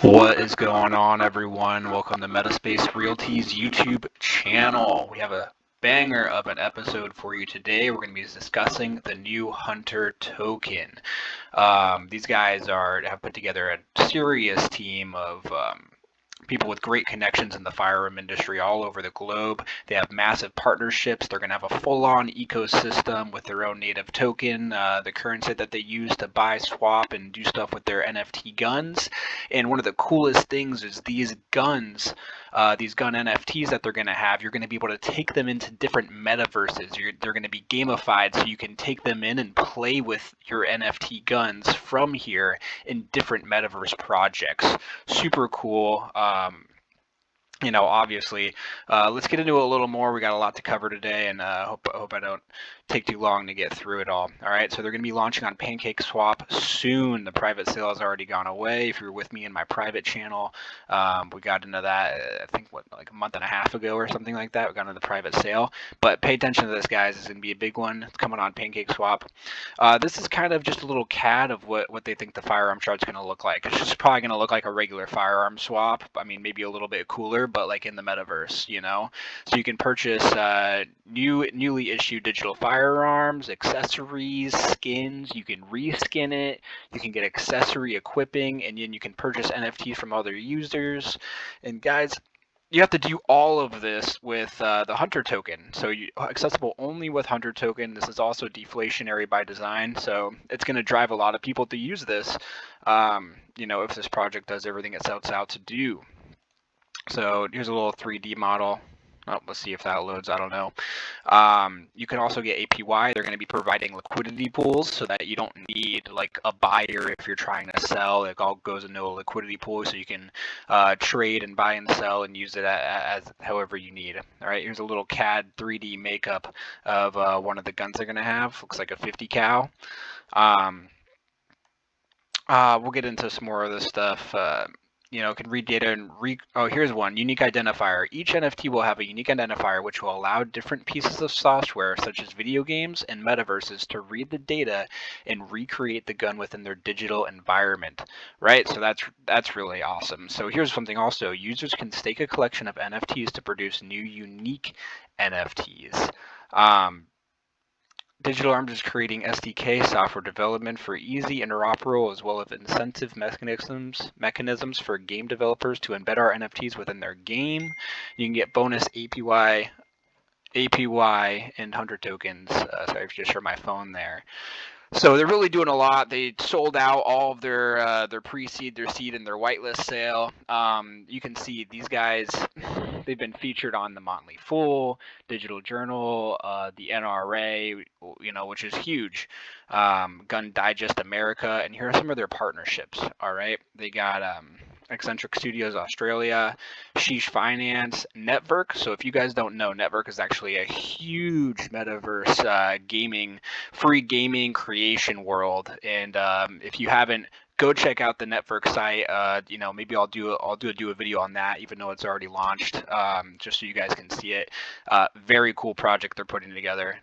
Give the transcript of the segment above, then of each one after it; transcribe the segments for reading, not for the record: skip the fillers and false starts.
What is going on, everyone? Welcome to Metaspace Realty's YouTube channel. We have a banger of an episode for you today. We're going to be discussing the new Hunter token. These guys have put together a serious team of people with great connections in the firearm industry all over the globe. They have massive partnerships. They're going to have a full-on ecosystem with their own native token, the currency that they use to buy, swap, and do stuff with their NFT guns. And one of the coolest things is these gun NFTs that they're going to have, you're going to be able to take them into different metaverses. They're going to be gamified, so you can take them in and play with your NFT guns from here in different metaverse projects. Super cool. Obviously, let's get into it a little more. We got a lot to cover today, and hope I don't take too long to get through it all. All right, so they're going to be launching on PancakeSwap soon. The private sale has already gone away. If you're with me in my private channel, we got into that, I think, like a month and a half ago or something like that. We got into the private sale. But pay attention to this, guys. It's going to be a big one. It's coming on PancakeSwap. This is kind of just a little CAD of what they think the firearm chart's going to look like. It's just probably going to look like a regular firearm swap. I mean, maybe a little bit cooler, but like in the metaverse, So you can purchase newly issued digital firearms, accessories, skins. You can reskin it. You can get accessory equipping, and then you can purchase NFTs from other users. And guys, you have to do all of this with the Hunter token. So accessible only with Hunter token. This is also deflationary by design, so it's going to drive a lot of people to use this. If this project does everything it sets out to do. So here's a little 3D model. Oh, let's see if that loads. I don't know. You can also get APY. They're going to be providing liquidity pools so that you don't need like a buyer if you're trying to sell. It all goes into a liquidity pool, so you can trade and buy and sell and use it as however you need. All right, here's a little CAD 3D makeup of one of the guns they're going to have. Looks like a 50 cal. We'll get into some more of this stuff. Can read data and here's one, unique identifier. Each NFT will have a unique identifier which will allow different pieces of software such as video games and metaverses to read the data and recreate the gun within their digital environment, right? So that's really awesome. So here's something also, users can stake a collection of NFTs to produce new unique NFTs. Digital Arms is creating SDK software development for easy interoperable as well as incentive mechanisms for game developers to embed our NFTs within their game. You can get bonus APY and Hunter tokens. Sorry, I've just heard my phone there. So they're really doing a lot. They sold out all of their pre-seed, their seed, and their whitelist sale. You can see these guys, they've been featured on the Motley Fool, Digital Journal, the NRA, which is huge, Gun Digest America, and here are some of their partnerships. All right, they got Eccentric Studios Australia, Sheesh Finance, Network. So if you guys don't know, Network is actually a huge metaverse free gaming creation world. And if you haven't, go check out the Network site. Maybe I'll do a video on that, even though it's already launched, just so you guys can see it. Very cool project they're putting together.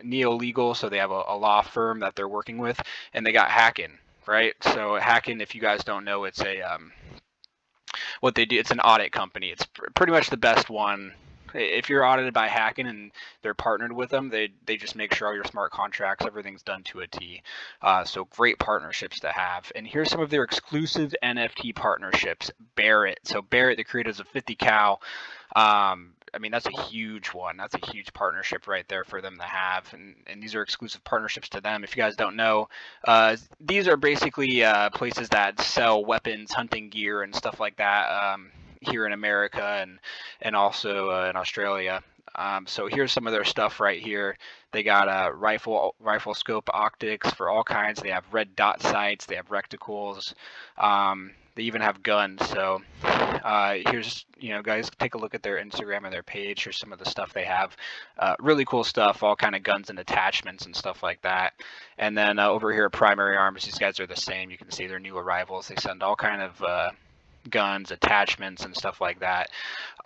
Neo Legal, so they have a law firm that they're working with, and they got Hackin'. Right, so Hackin', if you guys don't know, it's what they do. It's an audit company. It's pretty much the best one. If you're audited by Hackin' and they're partnered with them, they just make sure all your smart contracts, everything's done to a T. So great partnerships to have. And here's some of their exclusive NFT partnerships. Barret. So Barret, the creators of 50 cal. I mean, that's a huge one. That's a huge partnership right there for them to have. And these are exclusive partnerships to them. If you guys don't know, these are basically places that sell weapons, hunting gear, and stuff like that here in America and also in Australia. So here's some of their stuff right here. They got rifle scope optics for all kinds. They have red dot sights. They have reticles. They even have guns. So here's, guys, take a look at their Instagram and their page. Here's some of the stuff they have. Really cool stuff, all kind of guns and attachments and stuff like that. And then over here at Primary Arms, these guys are the same. You can see they're new arrivals. They send all kind of guns, attachments, and stuff like that.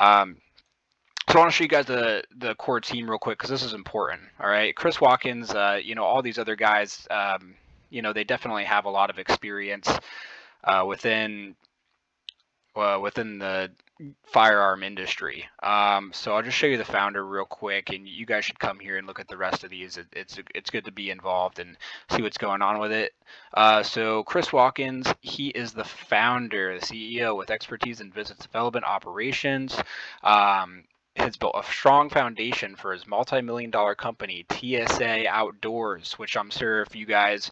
So I want to show you guys the core team real quick because this is important. All right, Chris Watkins, all these other guys, they definitely have a lot of experience within within the firearm industry. So I'll just show you the founder real quick, and you guys should come here and look at the rest of these. It's good to be involved and see what's going on with it. So Chris Watkins, he is the founder, the CEO with expertise in business development operations. Has built a strong foundation for his multi-million-dollar company, TSA Outdoors, which I'm sure if you guys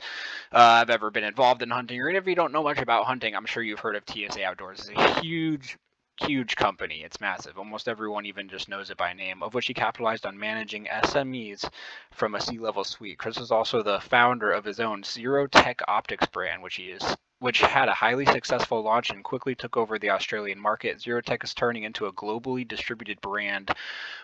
have ever been involved in hunting, or even if you don't know much about hunting, I'm sure you've heard of TSA Outdoors. It's a huge company. It's massive. Almost everyone even just knows it by name, of which he capitalized on managing SMEs from a C-level suite. Chris is also the founder of his own Zero Tech Optics brand, which had a highly successful launch and quickly took over the Australian market. Zero Tech is turning into a globally distributed brand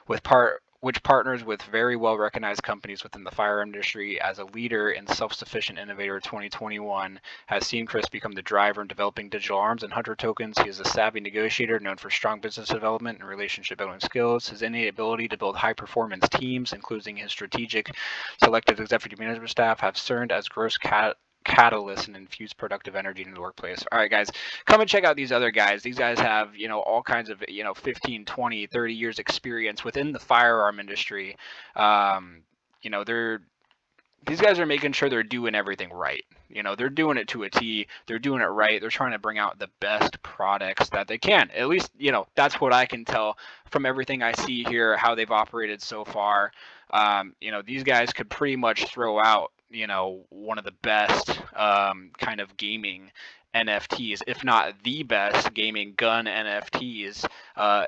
which partners with very well-recognized companies within the firearm industry. As a leader and self-sufficient innovator. 2021 has seen Chris become the driver in developing digital arms and hunter tokens. He is a savvy negotiator known for strong business development and relationship building skills. His innate ability to build high-performance teams, including his strategic selected executive management staff, have served as catalyst and infuse productive energy into the workplace. All right, guys, come and check out these other guys. These guys have, all kinds of, 15, 20, 30 years experience within the firearm industry. These guys are making sure they're doing everything right. They're doing it to a T. They're doing it right. They're trying to bring out the best products that they can. At least, that's what I can tell from everything I see here, how they've operated so far. These guys could pretty much throw out, one of the best kind of gaming NFTs, if not the best gaming gun NFTs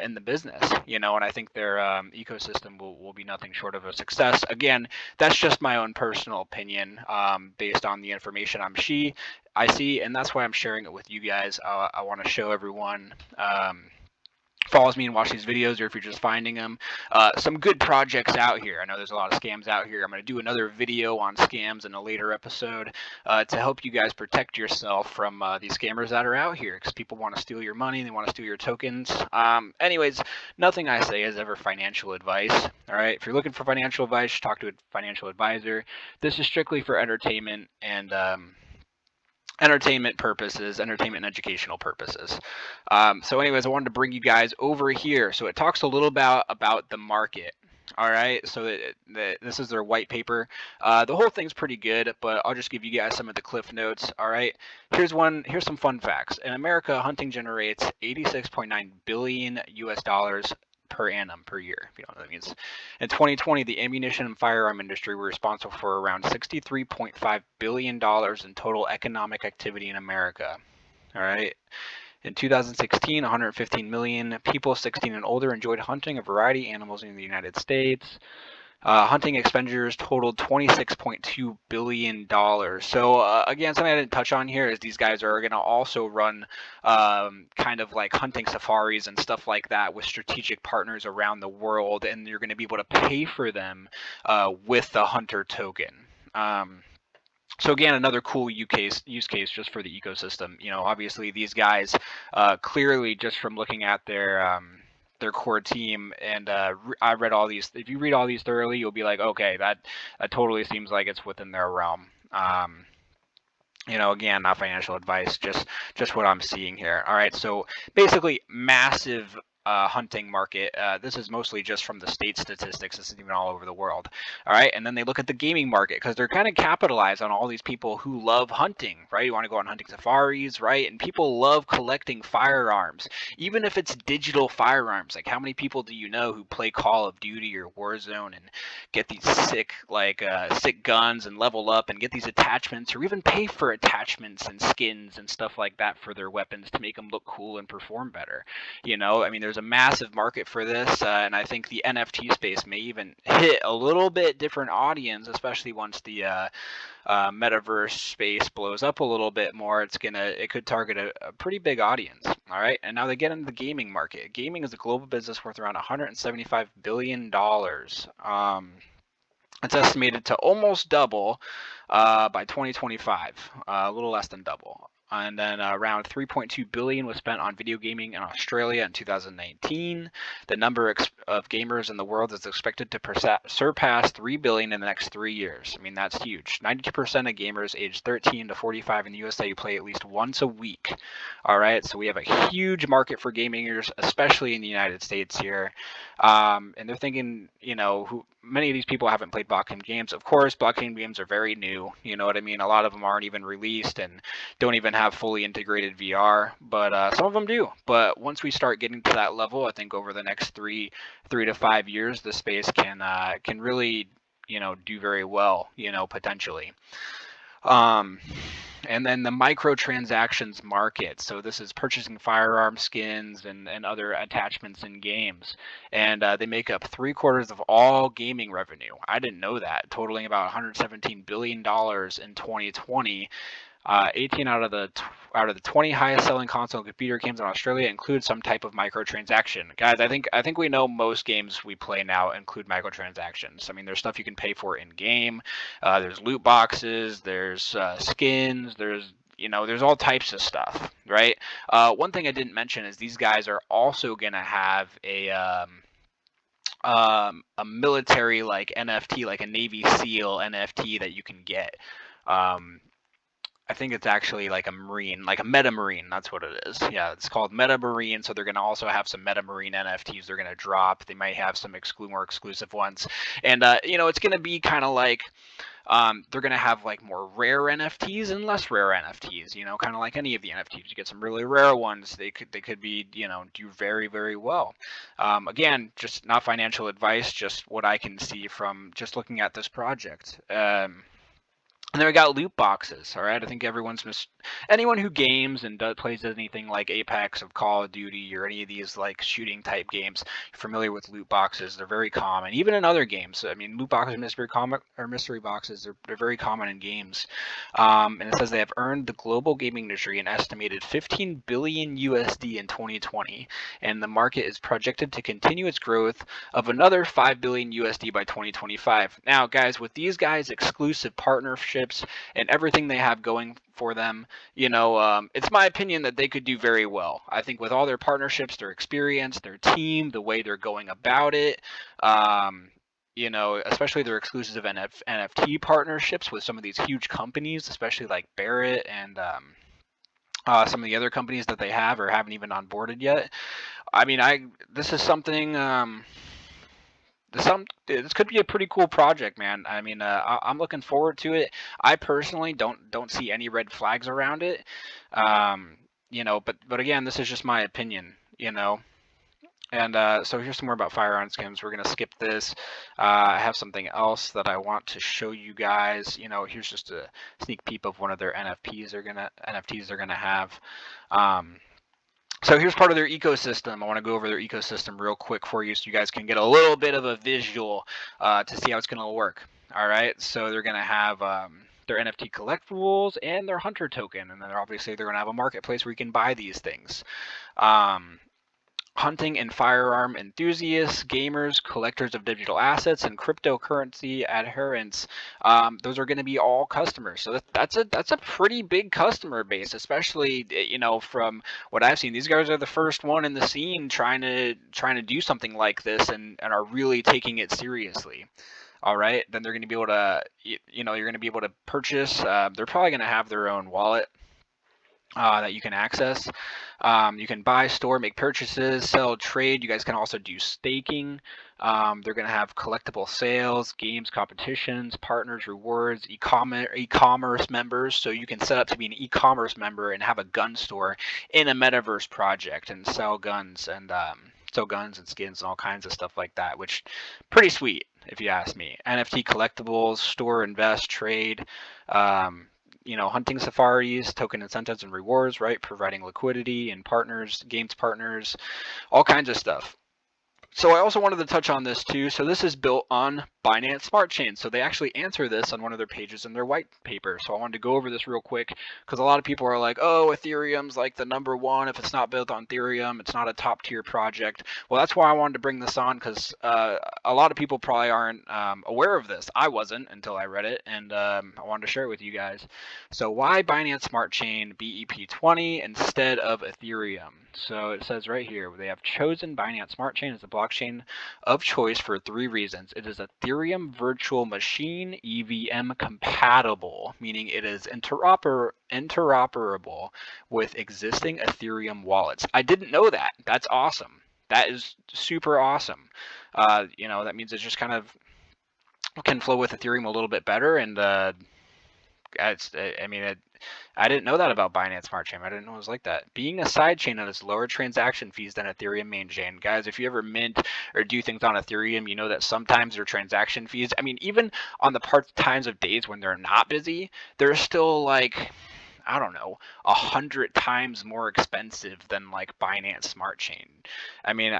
in the business, and I think their ecosystem will be nothing short of a success. Again, that's just my own personal opinion based on the information I see, and that's why I'm sharing it with you guys. I want to show everyone follows me and watch these videos, or if you're just finding them, some good projects out here. I know there's a lot of scams out here. I'm going to do another video on scams in a later episode to help you guys protect yourself from these scammers that are out here, because people want to steal your money, they want to steal your tokens. Anyways, nothing I say is ever financial advice. All right, if you're looking for financial advice, talk to a financial advisor. This is strictly for entertainment and entertainment and educational purposes. So anyways, I wanted to bring you guys over here. So it talks a little about the market. All right, so this is their white paper. The whole thing's pretty good, but I'll just give you guys some of the cliff notes. All right, here's some fun facts. In America, hunting generates $86.9 billion per annum per year, if you know what that means. In 2020, the ammunition and firearm industry were responsible for around $63.5 billion in total economic activity in America. All right. In 2016, 115 million people 16 and older enjoyed hunting a variety of animals in the United States. Hunting expenditures totaled $26.2 billion. So again, something I didn't touch on here is these guys are going to also run kind of like hunting safaris and stuff like that with strategic partners around the world, and you're going to be able to pay for them with the hunter token. So again, another cool use case just for the ecosystem. Obviously these guys clearly, just from looking at their core team, and I read all these. If you read all these thoroughly, you'll be like, okay, that totally seems like it's within their realm. Again, not financial advice, just what I'm seeing here. All right, so basically massive hunting market. This is mostly just from the state statistics. This isn't even all over the world. All right, and then they look at the gaming market, because they're kind of capitalized on all these people who love hunting, right? You want to go on hunting safaris, right? And people love collecting firearms, even if it's digital firearms. Like, how many people do you know who play Call of Duty or Warzone and get these sick guns and level up and get these attachments, or even pay for attachments and skins and stuff like that for their weapons to make them look cool and perform better? I mean, there's a massive market for this, and I think the NFT space may even hit a little bit different audience, especially once the metaverse space blows up a little bit more. It could target a pretty big audience. All right, and now they get into the gaming market. Gaming is a global business worth around $175 billion. It's estimated to almost double by 2025, a little less than double. and then around 3.2 billion was spent on video gaming in Australia in 2019. The number of gamers in the world is expected to surpass 3 billion in the next 3 years. I mean, that's huge. 92% of gamers aged 13 to 45 in the USA play at least once a week. All right, so we have a huge market for gamers, especially in the United States here. And they're thinking, you know, many of these people haven't played blockchain games. Of course, blockchain games are very new. You know what I mean? A lot of them aren't even released and don't even have fully integrated VR, but some of them do. But once we start getting to that level, I think over the next three to 5 years, the space can really, you know, do very well, you know, potentially. And then the microtransactions market. So this is purchasing firearm skins and other attachments in games. And they make up 3/4 of all gaming revenue. I didn't know that, totaling about $117 billion in 2020. 18 out of the 20 highest selling console and computer games in Australia include some type of microtransaction. Guys, I think we know most games we play now include microtransactions. I mean, there's stuff you can pay for in game. There's loot boxes. There's skins. There's all types of stuff, right? One thing I didn't mention is these guys are also gonna have a military like NFT, like a Navy SEAL NFT that you can get. I think it's actually like a Marine, like a Meta Marine. That's what it is. Yeah, it's called Meta Marine. So they're going to also have some Meta Marine NFTs they're going to drop. They might have some more exclusive ones. And, it's going to be kind of like they're going to have like more rare NFTs and less rare NFTs, kind of like any of the NFTs. You get some really rare ones. They could be, do very, very well. Again, just not financial advice, just what I can see from just looking at this project. And then we got loot boxes, all right? I think anyone who games and plays anything like Apex or Call of Duty or any of these like shooting type games, you're familiar with loot boxes. They're very common, even in other games. I mean, loot boxes and mystery boxes, they're very common in games. And it says they have earned the global gaming industry an estimated 15 billion USD in 2020, and the market is projected to continue its growth of another 5 billion USD by 2025. Now, guys, with these guys' exclusive partnerships and everything they have going for them, it's my opinion that they could do very well. I think with all their partnerships, their experience, their team, the way they're going about it, especially their exclusive NFT partnerships with some of these huge companies, especially like Barret and some of the other companies that they have or haven't even onboarded yet. I mean, this is something. This could be a pretty cool project, man. I mean, I'm looking forward to it. I personally don't see any red flags around it. But again, this is just my opinion, And so here's some more about firearm skins. We're gonna skip this. I have something else that I want to show you guys. Here's just a sneak peek of one of their NFTs they're gonna have. So here's part of their ecosystem. I want to go over their ecosystem real quick for you so you guys can get a little bit of a visual to see how it's going to work. All right, so they're going to have their NFT collectibles and their hunter token, and then obviously they're going to have a marketplace where you can buy these things. Hunting and firearm enthusiasts, gamers, collectors of digital assets, and cryptocurrency adherents. Those are going to be all customers. So that's a pretty big customer base, especially from what I've seen. These guys are the first one in the scene trying to do something like this and are really taking it seriously. All right, then they're going to be able to you're going to be able to purchase. They're probably going to have their own wallet that you can access. You can buy, store, make purchases, sell, trade. You guys can also do staking. They're going to have collectible sales, games, competitions, partners, rewards, e-commerce members. So you can set up to be an e-commerce member and have a gun store in a metaverse project and sell guns and skins and all kinds of stuff like that, which pretty sweet if you ask me. NFT collectibles, store, invest, trade. Hunting safaris, token incentives and rewards, right? Providing liquidity and games partners, all kinds of stuff. So I also wanted to touch on this too. So this is built on Binance Smart Chain. So they actually answer this on one of their pages in their white paper. So I wanted to go over this real quick because a lot of people are like, oh, Ethereum's like the #1. If it's not built on Ethereum, it's not a top tier project. Well, that's why I wanted to bring this on, because a lot of people probably aren't aware of this. I wasn't until I read it, and I wanted to share it with you guys. So why Binance Smart Chain BEP20 instead of Ethereum? So it says right here, they have chosen Binance Smart Chain as the blockchain of choice for 3 reasons. It is Ethereum virtual machine EVM compatible, meaning it is interoperable with existing Ethereum wallets. I didn't know that. That's awesome. That is super awesome. You know, that means it just kind of can flow with Ethereum a little bit better, and I mean, I didn't know that about Binance Smart Chain. I didn't know it was like that. Being a side chain that has lower transaction fees than Ethereum main chain. Guys, if you ever mint or do things on Ethereum, you know that sometimes their transaction fees, I mean, even on the times of days when they're not busy, they're still like, I don't know, 100 times more expensive than like Binance Smart Chain. I mean,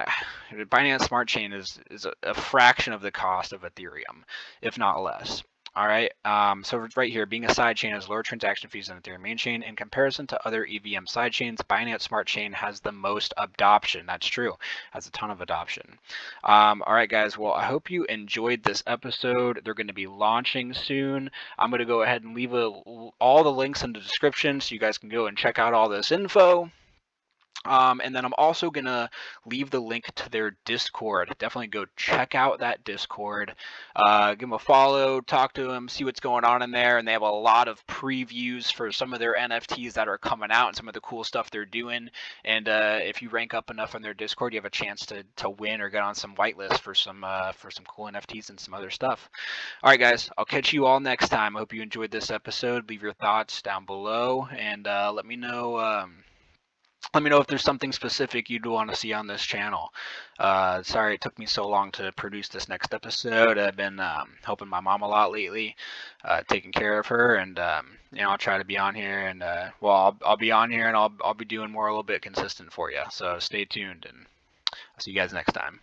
Binance Smart Chain is a fraction of the cost of Ethereum, if not less. All right, so right here, being a side chain has lower transaction fees than Ethereum main chain. In comparison to other EVM side chains, Binance Smart Chain has the most adoption. That's true, has a ton of adoption. All right, guys, well, I hope you enjoyed this episode. They're going to be launching soon. I'm going to go ahead and leave all the links in the description so you guys can go and check out all this info. And then I'm also going to leave the link to their Discord. Definitely go check out that Discord. Give them a follow, talk to them, see what's going on in there. And they have a lot of previews for some of their NFTs that are coming out and some of the cool stuff they're doing. And if you rank up enough on their Discord, you have a chance to win or get on some whitelist for some cool NFTs and some other stuff. All right, guys, I'll catch you all next time. I hope you enjoyed this episode. Leave your thoughts down below, and let me know. Let me know if there's something specific you'd want to see on this channel. Sorry it took me so long to produce this next episode. I've been helping my mom a lot lately, taking care of her, and you know, I'll try to be on here, and well, I'll be on here, and I'll be doing more a little bit consistent for you. So stay tuned, and I'll see you guys next time.